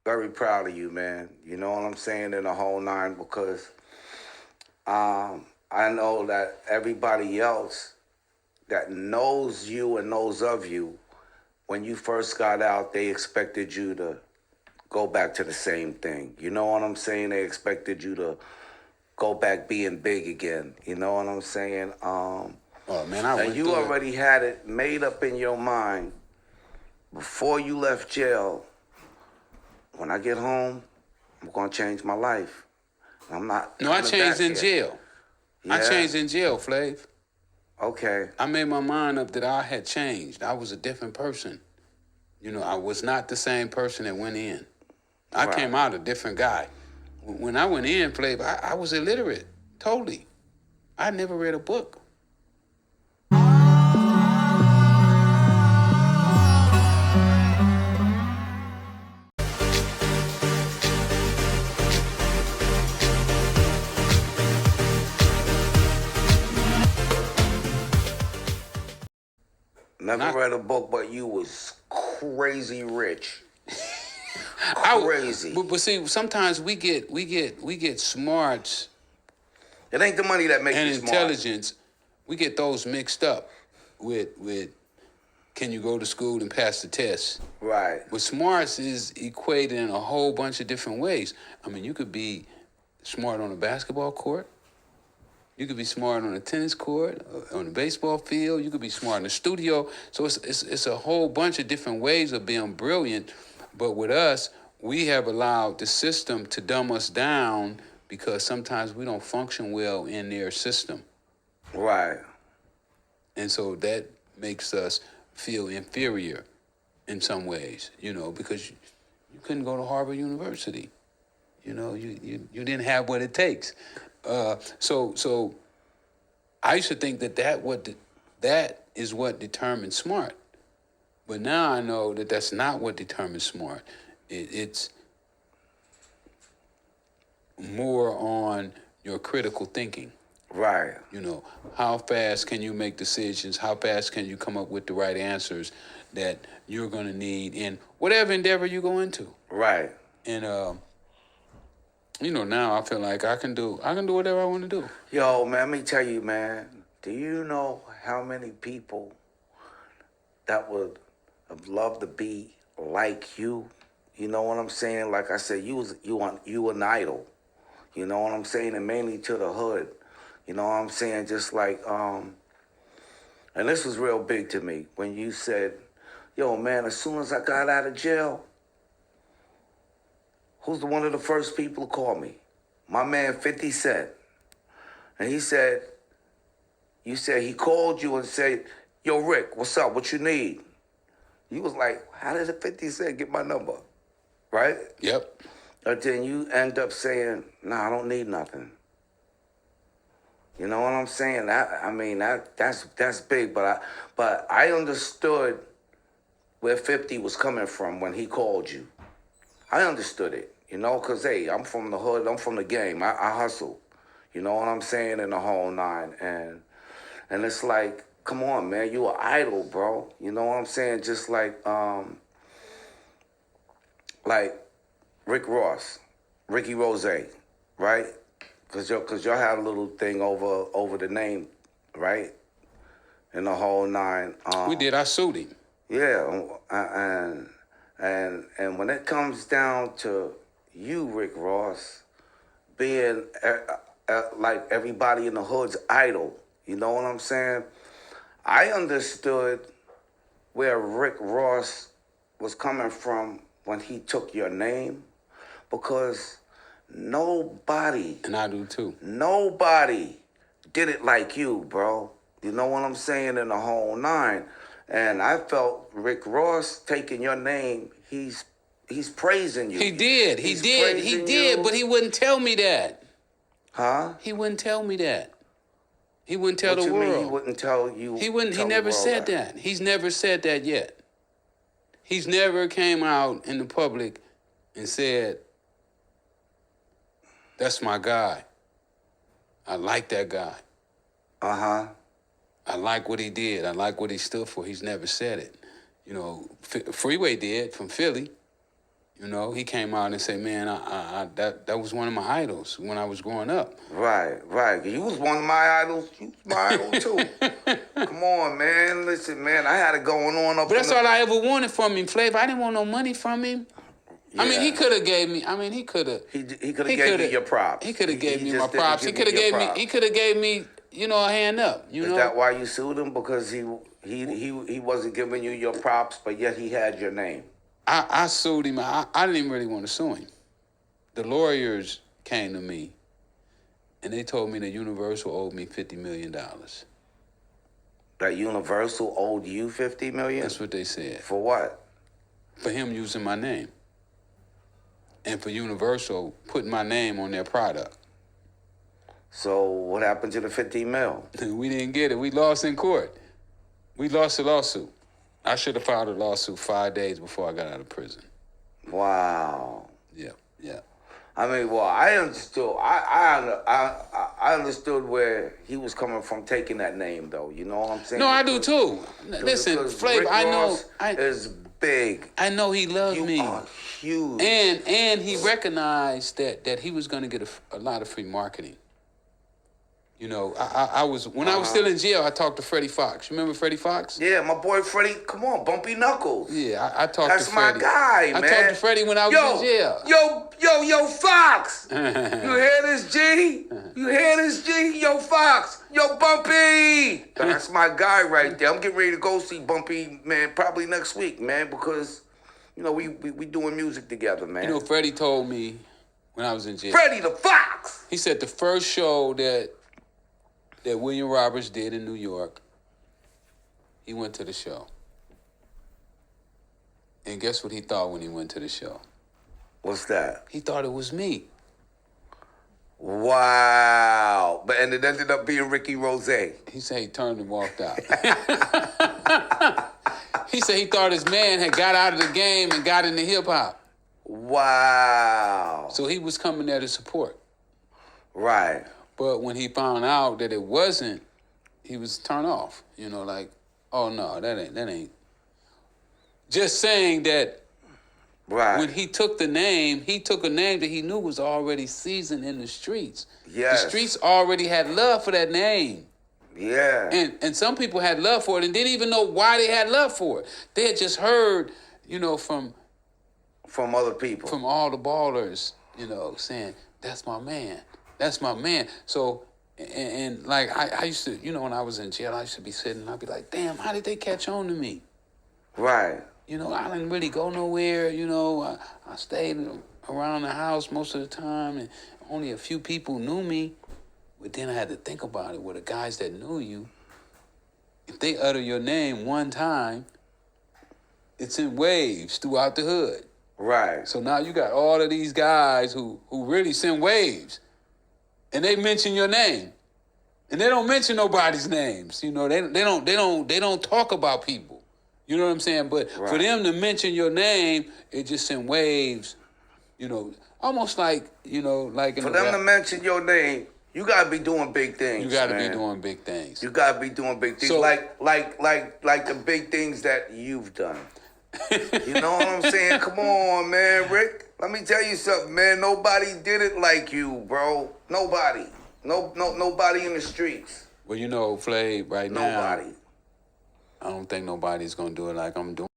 very proud of you, man. You know what I'm saying, in the whole nine, because I know that everybody else that knows you and knows of you, when you first got out, they expected you to go back to the same thing. You know what I'm saying? They expected you to go back being big again. You know what I'm saying? Oh man, I went And you through it. already had it made up in your mind before you left jail. When I get home, I'm gonna change my life. I'm not. No, I coming changed back in here. jail. I Yeah. changed in jail, Flav. Okay. I made my mind up that I had changed. I was a different person. You know, I was not the same person that went in. I Right. came out a different guy. When I went in, Flav, I was illiterate, totally. I never read a book. Never Not, read a book, but you was crazy rich. I, Crazy. but see, sometimes we get smarts It ain't the money that make and you smart. intelligence. We get those mixed up with can you go to school and pass the test? Right. But smarts is equated in a whole bunch of different ways. I mean, you could be smart on a basketball court. You could be smart on a tennis court, on the baseball field. You could be smart in the studio. So it's a whole bunch of different ways of being brilliant. But with us, we have allowed the system to dumb us down because sometimes we don't function well in their system. Right. And so that makes us feel inferior in some ways, because you couldn't go to Harvard University. You didn't have what it takes. So I used to think that is what determines smart. But now I know that that's not what determines smart. It's more on your critical thinking. Right. How fast can you make decisions? How fast can you come up with the right answers that you're going to need in whatever endeavor you go into? Right. And now I feel like I can do whatever I want to do. Yo, man, let me tell you, man. Do you know how many people that would have loved to be like you? You know what I'm saying? Like I said, you an idol. You know what I'm saying? And mainly to the hood. You know what I'm saying? Just like, and this was real big to me when you said, yo, man, as soon as I got out of jail, who's one of the first people to call me? My man 50 Cent. And he said, you said he called you and said, yo, Rick, what's up? What you need? You was like, how did the 50 Cent get my number? Right? Yep. But then you end up saying, nah, I don't need nothing. You know what I'm saying? That's big, but I understood where 50 was coming from when he called you. I understood it, because, hey, I'm from the hood, I'm from the game, I hustle. You know what I'm saying? In the whole nine. And it's like, come on, man, you an idol, bro. You know what I'm saying? Just like Rick Ross, Ricky Rose, right? Cause y'all had a little thing over the name, right? In the whole nine. We did. I sued him. Yeah, and when it comes down to you, Rick Ross, being like everybody in the hood's idol, you know what I'm saying? I understood where Rick Ross was coming from when he took your name, because nobody, And I do too. nobody did it like you, bro. You know what I'm saying? In the whole nine. And I felt Rick Ross taking your name, he's praising you. He did. He's praising you. But he wouldn't tell me that. Huh? He wouldn't tell me that. He wouldn't tell What the you world. mean he wouldn't tell you? He wouldn't. He tell the never world said that. He's never said that yet. He's never came out in the public and said, "That's my guy. I like that guy. Uh-huh. I like what he did. I like what he stood for." He's never said it. FREEWAY did from Philly. You know, he came out and said, "Man, that was one of my idols when I was growing up." Right. You was one of my idols. You was my idol too. Come on, man. Listen, man. I had it going on up. But that's all I ever wanted from him, Flav. I didn't want no money from him. Yeah. I mean, he could have gave me. I mean, he could have. He could have gave you your props. He could have gave me just my didn't props. He give could have you your gave me. props. He could have gave me. You know, a hand up. You know. Is that why you sued him? Because he wasn't giving you your props, but yet he had your name. I sued him. I didn't even really want to sue him. The lawyers came to me, and they told me that Universal owed me $50 million. That Universal owed you $50 million? That's what they said. For what? For him using my name. And for Universal putting my name on their product. So what happened to the $50 million? We didn't get it. We lost in court. We lost the lawsuit. I should have filed a lawsuit 5 days before I got out of prison. Wow. Yeah. I mean, well, I understood. I understood where he was coming from taking that name, though. You know what I'm saying? No, I do too. Listen, Flav, Rick I know. Ross is big. I know he loved You me. are huge. And he recognized that he was going to get a lot of free marketing. You know, I was when I was still in jail. I talked to Freddie Fox. You remember Freddie Fox? Yeah, my boy Freddie. Come on, Bumpy Knuckles. Yeah, I talked That's to Freddie. my guy, man. I talked to Freddie when I was in jail. Yo, Fox. You hear this, G? You hear this, G? Yo, Fox. Yo, Bumpy. That's my guy right there. I'm getting ready to go see Bumpy, man, probably next week, man, because, you know, we doing music together, man. You know, Freddie told me when I was in jail. Freddie the Fox. He said the first show that William Roberts did in New York, he went to the show. And guess what he thought when he went to the show? What's that? He thought it was me. Wow. And it ended up being Ricky Rose. He said he turned and walked out. He said he thought his man had got out of the game and got into hip-hop. Wow. So he was coming there to support. Right. But when he found out that it wasn't, he was turned off. You know, like, oh no, that ain't. Just saying that Right. when he took the name, he took a name that he knew was already seasoned in the streets. Yes. The streets already had love for that name. Yeah. And some people had love for it and didn't even know why they had love for it. They had just heard, you know, from other people. From all the ballers, you know, saying, that's my man. That's my man. So, and like, I used to, you know, when I was in jail, I used to be sitting and I'd be like, damn, how did they catch on to me? Right. You know, I didn't really go nowhere. You know, I stayed around the house most of the time and only a few people knew me. But then I had to think about it. With the guys that knew you, if they utter your name one time, it's in waves throughout the hood. Right. So now you got all of these guys who really send waves. And they mention your name, and they don't mention nobody's names. You know, they don't talk about people. You know what I'm saying? But for them to mention your name, it just sent waves. You know, almost like, you know, like in for them to mention your name, you gotta be doing big things. You gotta be doing big things. You gotta be doing big things, so, like the big things that you've done. You know what I'm saying? Come on, man, Rick. Let me tell you something, man. Nobody did it like you, bro. Nobody. Nobody in the streets. Well, you know, Flav, right now, nobody. I don't think nobody's gonna do it like I'm doing.